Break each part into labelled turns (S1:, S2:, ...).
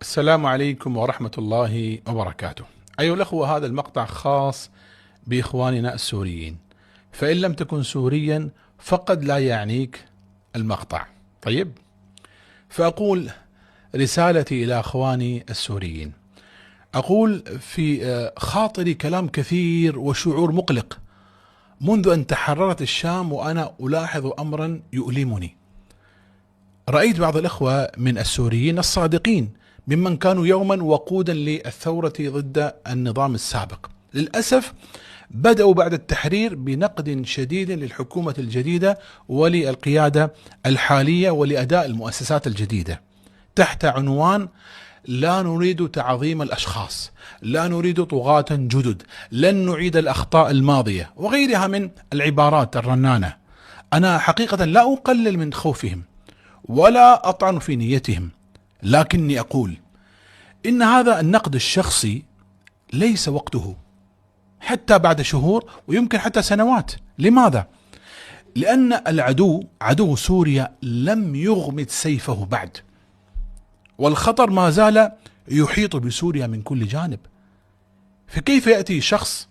S1: السلام عليكم ورحمة الله وبركاته. أيها الأخوة، هذا المقطع خاص بإخواننا السوريين، فإن لم تكن سوريا فقد لا يعنيك المقطع. طيب، فأقول رسالتي إلى أخواني السوريين، أقول في خاطري كلام كثير وشعور مقلق منذ أن تحررت الشام، وأنا ألاحظ أمرا يؤلمني. رأيت بعض الأخوة من السوريين الصادقين ممن كانوا يوما وقودا للثورة ضد النظام السابق، للأسف بدأوا بعد التحرير بنقد شديد للحكومة الجديدة وللقيادة الحالية ولأداء المؤسسات الجديدة، تحت عنوان لا نريد تعظيم الأشخاص، لا نريد طغاة جدد، لن نعيد الأخطاء الماضية، وغيرها من العبارات الرنانة. أنا حقيقة لا أقلل من خوفهم ولا أطعن في نيتهم، لكني أقول إن هذا النقد الشخصي ليس وقته حتى بعد شهور ويمكن حتى سنوات. لماذا؟ لأن العدو، عدو سوريا، لم يغمد سيفه بعد، والخطر ما زال يحيط بسوريا من كل جانب. فكيف يأتي شخص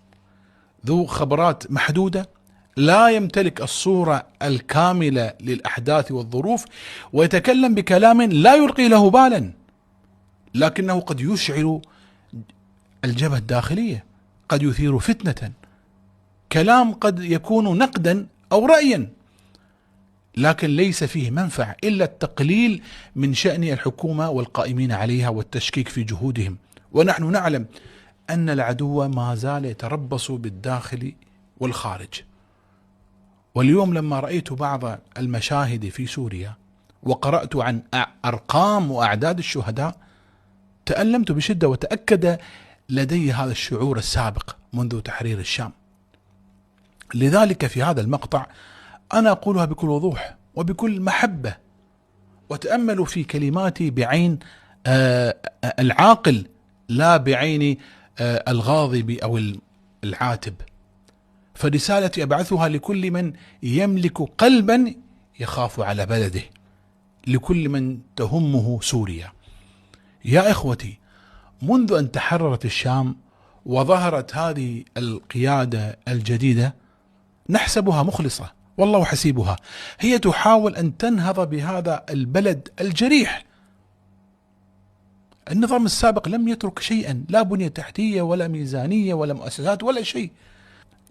S1: ذو خبرات محدودة لا يمتلك الصورة الكاملة للأحداث والظروف ويتكلم بكلام لا يلقي له بالا، لكنه قد يشعل الجبهة الداخلية، قد يثير فتنة، كلام قد يكون نقدا أو رأيا، لكن ليس فيه منفع إلا التقليل من شأن الحكومة والقائمين عليها والتشكيك في جهودهم. ونحن نعلم أن العدو ما زال يتربص بالداخل والخارج. واليوم لما رأيت بعض المشاهد في سوريا وقرأت عن أرقام وأعداد الشهداء تألمت بشدة، وتأكد لدي هذا الشعور السابق منذ تحرير الشام. لذلك في هذا المقطع أنا أقولها بكل وضوح وبكل محبة، وتأملوا في كلماتي بعين العاقل لا بعين الغاضب أو العاتب. فرسالتي أبعثها لكل من يملك قلبا يخاف على بلده، لكل من تهمه سوريا. يا إخوتي، منذ أن تحررت الشام وظهرت هذه القيادة الجديدة نحسبها مخلصة، والله حسيبها. هي تحاول أن تنهض بهذا البلد الجريح. النظام السابق لم يترك شيئا، لا بنية تحتية ولا ميزانية ولا مؤسسات ولا شيء.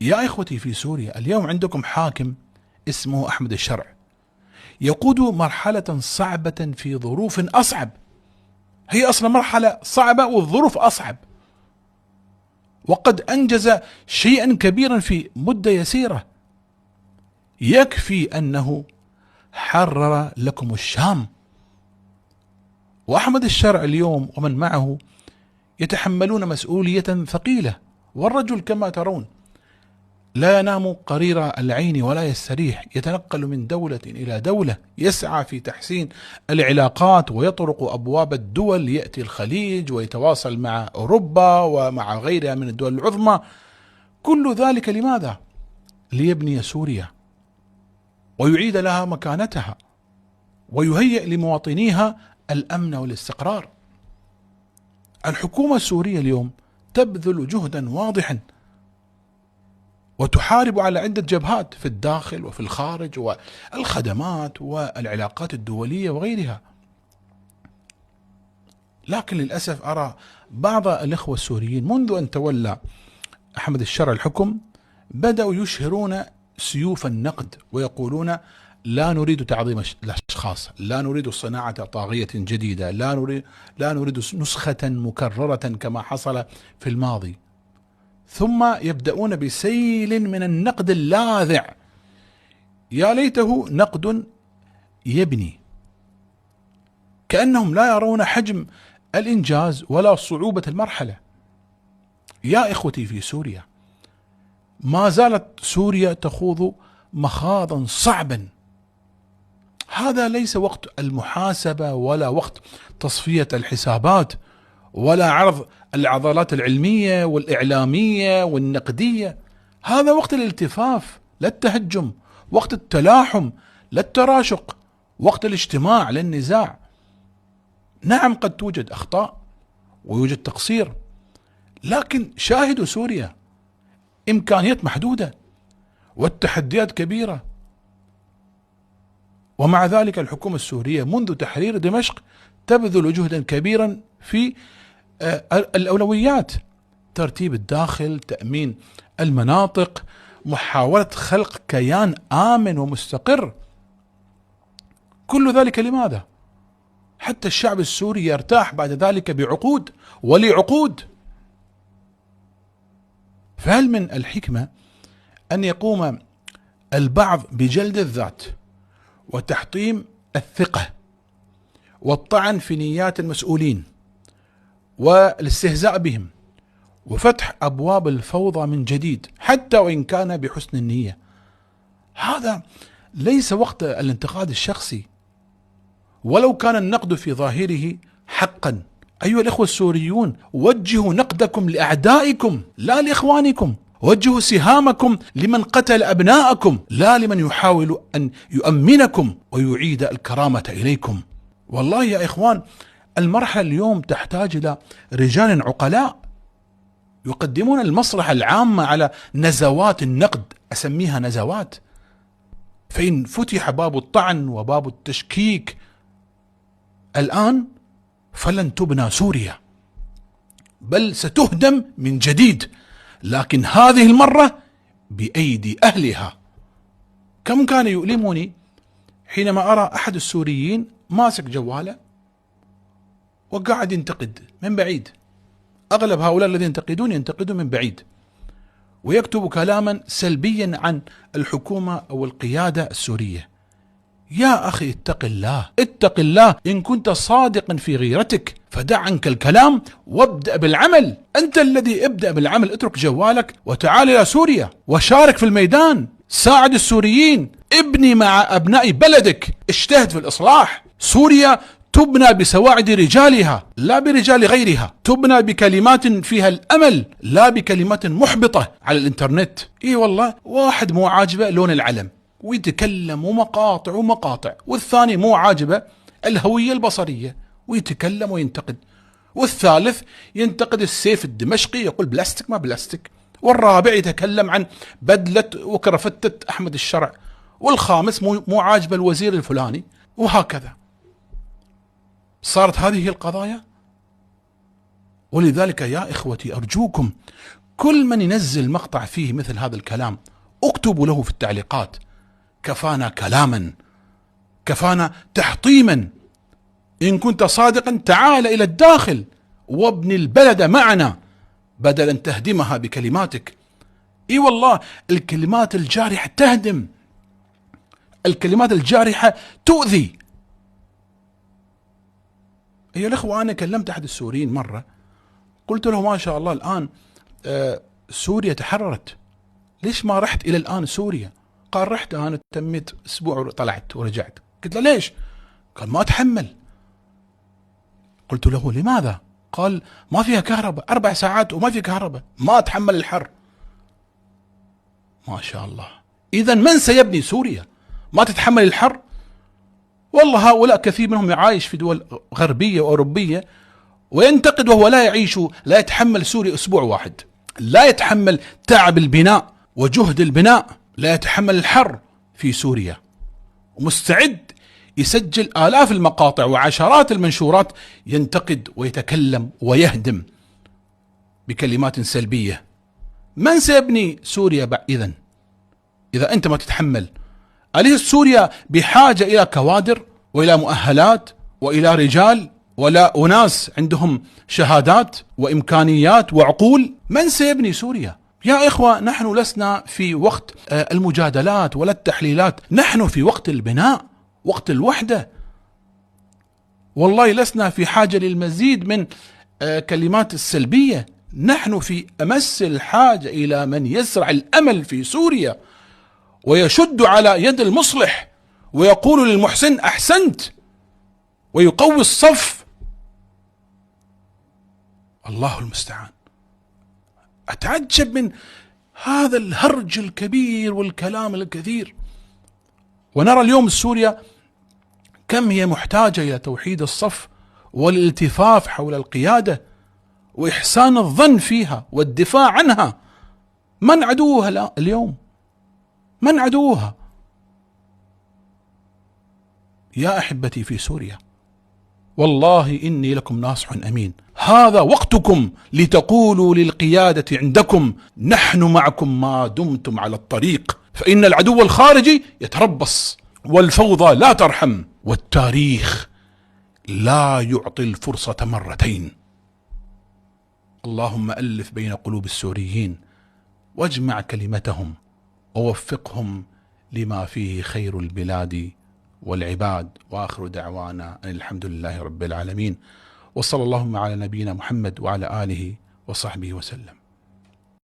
S1: يا إخوتي، في سوريا اليوم عندكم حاكم اسمه أحمد الشرع، يقود مرحلة صعبة في ظروف أصعب. هي أصلا مرحلة صعبة والظروف أصعب، وقد أنجز شيئا كبيرا في مدة يسيرة. يكفي أنه حرر لكم الشام. وأحمد الشرع اليوم ومن معه يتحملون مسؤولية ثقيلة، والرجل كما ترون لا ينام قرير العين ولا يستريح، يتنقل من دولة إلى دولة، يسعى في تحسين العلاقات ويطرق أبواب الدول، يأتي الخليج ويتواصل مع أوروبا ومع غيرها من الدول العظمى. كل ذلك لماذا؟ ليبني سوريا ويعيد لها مكانتها ويهيئ لمواطنيها الأمن والاستقرار. الحكومة السورية اليوم تبذل جهدا واضحا وتحارب على عدة جبهات في الداخل وفي الخارج، والخدمات والعلاقات الدولية وغيرها. لكن للأسف أرى بعض الإخوة السوريين منذ أن تولى أحمد الشرع الحكم بدأوا يشهرون سيوف النقد ويقولون لا نريد تعظيم الأشخاص، لا نريد صناعة طاغية جديدة، لا نريد نسخة مكررة كما حصل في الماضي. ثم يبدأون بسيل من النقد اللاذع، يا ليته نقد يبني، كأنهم لا يرون حجم الإنجاز ولا صعوبة المرحلة. يا إخوتي، في سوريا ما زالت سوريا تخوض مخاضا صعبا. هذا ليس وقت المحاسبة ولا وقت تصفية الحسابات ولا عرض العضلات العلمية والإعلامية والنقدية. هذا وقت الالتفاف لا التهجم، وقت التلاحم لا التراشق، وقت الاجتماع لا النزاع. نعم قد توجد أخطاء ويوجد تقصير، لكن شاهدوا سوريا إمكانيات محدودة والتحديات كبيرة، ومع ذلك الحكومة السورية منذ تحرير دمشق تبذل جهدا كبيرا في الأولويات: ترتيب الداخل، تأمين المناطق، محاولة خلق كيان آمن ومستقر. كل ذلك لماذا؟ حتى الشعب السوري يرتاح بعد ذلك بعقود ولعقود. فهل من الحكمة أن يقوم البعض بجلد الذات وتحطيم الثقة والطعن في نيات المسؤولين والاستهزاء بهم وفتح أبواب الفوضى من جديد حتى وإن كان بحسن النية؟ هذا ليس وقت الانتقاد الشخصي، ولو كان النقد في ظاهره حقا. أيها الإخوة السوريون، وجهوا نقدكم لأعدائكم لا لإخوانكم، وجهوا سهامكم لمن قتل أبناءكم لا لمن يحاول أن يؤمنكم ويعيد الكرامة إليكم. والله يا إخوان، المرحلة اليوم تحتاج إلى رجال عقلاء يقدمون المصلحة العامة على نزوات النقد، أسميها نزوات. فإن فتح باب الطعن وباب التشكيك الآن فلن تبنى سوريا، بل ستهدم من جديد، لكن هذه المرة بأيدي أهلها. كم كان يؤلمني حينما أرى أحد السوريين ماسك جواله وقاعد ينتقد من بعيد. أغلب هؤلاء الذين ينتقدون من بعيد، ويكتب كلاما سلبيا عن الحكومة أو القيادة السورية. يا أخي اتق الله، اتق الله. إن كنت صادقا في غيرتك فدع عنك الكلام وابدأ بالعمل. أنت الذي ابدأ بالعمل، اترك جوالك وتعال إلى سوريا وشارك في الميدان، ساعد السوريين، ابني مع أبناء بلدك، اجتهد في الإصلاح. سوريا تبنى بسواعد رجالها لا برجال غيرها، تبنى بكلمات فيها الأمل لا بكلمات محبطة على الإنترنت. إيه والله، واحد مو عاجبه لون العلم ويتكلم ومقاطع، والثاني مو عاجبه الهوية البصرية ويتكلم وينتقد، والثالث ينتقد السيف الدمشقي يقول بلاستيك ما بلاستيك، والرابع يتكلم عن بدلة وكرفتة أحمد الشرع، والخامس مو عاجبه الوزير الفلاني، وهكذا. صارت هذه القضايا. ولذلك يا إخوتي أرجوكم، كل من ينزل مقطع فيه مثل هذا الكلام اكتبوا له في التعليقات: كفانا كلاما، كفانا تحطيما. إن كنت صادقا تعال إلى الداخل وابن البلد معنا بدل أن تهدمها بكلماتك. إي والله، الكلمات الجارحة تهدم، الكلمات الجارحة تؤذي. أيها الأخوة، أنا كلمت أحد السوريين مرة، قلت له ما شاء الله الآن سوريا تحررت، ليش ما رحت إلى الآن سوريا؟ قال رحت أنا، تميت أسبوع طلعت ورجعت. قلت له ليش؟ قال ما أتحمل. قلت له لماذا؟ قال ما فيها كهرباء، 4 ساعات وما في كهرباء، ما أتحمل الحر. ما شاء الله. إذا من سيبني سوريا؟ ما تتحمل الحر؟ والله هؤلاء كثير منهم يعايش في دول غربية وأوروبية وينتقد وهو لا يعيش، لا يتحمل سوريا أسبوع واحد، لا يتحمل تعب البناء وجهد البناء، لا يتحمل الحر في سوريا، ومستعد يسجل آلاف المقاطع وعشرات المنشورات ينتقد ويتكلم ويهدم بكلمات سلبية. من سيبني سوريا إذا أنت ما تتحمل؟ أليس سوريا بحاجة إلى كوادر وإلى مؤهلات وإلى رجال ولا أناس عندهم شهادات وإمكانيات وعقول؟ من سيبني سوريا؟ يا إخوة، نحن لسنا في وقت المجادلات ولا التحليلات، نحن في وقت البناء، وقت الوحدة. والله لسنا في حاجة للمزيد من كلمات السلبية، نحن في أمس الحاجة إلى من يزرع الأمل في سوريا ويشد على يد المصلح ويقول للمحسن أحسنت ويقوي الصف. الله المستعان. أتعجب من هذا الهرج الكبير والكلام الكثير، ونرى اليوم سوريا كم هي محتاجة إلى توحيد الصف والالتفاف حول القيادة وإحسان الظن فيها والدفاع عنها. من عدوها اليوم؟ من عدوها؟ يا أحبتي في سوريا، والله إني لكم ناصح أمين، هذا وقتكم لتقولوا للقيادة عندكم نحن معكم ما دمتم على الطريق، فإن العدو الخارجي يتربص، والفوضى لا ترحم، والتاريخ لا يعطي الفرصة مرتين. اللهم ألف بين قلوب السوريين واجمع كلمتهم ووفقهم لما فيه خير البلاد والعباد. وآخر دعوانا أن الحمد لله رب العالمين، وصلى اللهم على نبينا محمد وعلى آله وصحبه وسلم.